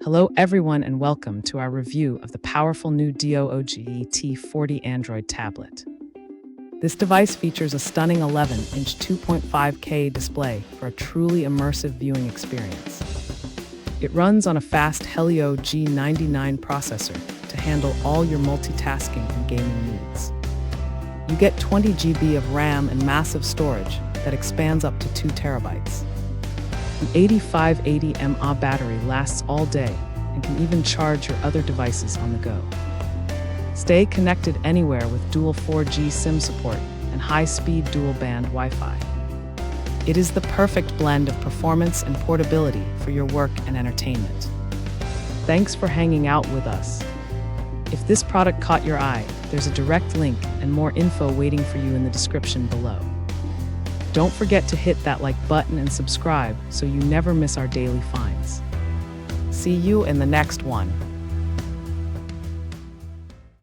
Hello everyone and welcome to our review of the powerful new DOOGE T40 Android tablet. This device features a stunning 11-inch 2.5K display for a truly immersive viewing experience. It runs on a fast Helio G99 processor to handle all your multitasking and gaming needs. You get 20 GB of RAM and massive storage that expands up to 2 terabytes. The 8580 mAh battery lasts all day and can even charge your other devices on the go. Stay connected anywhere with dual 4G SIM support and high-speed dual-band Wi-Fi. It is the perfect blend of performance and portability for your work and entertainment. Thanks for hanging out with us. If this product caught your eye, there's a direct link and more info waiting for you in the description below. Don't forget to hit that like button and subscribe so you never miss our daily finds. See you in the next one.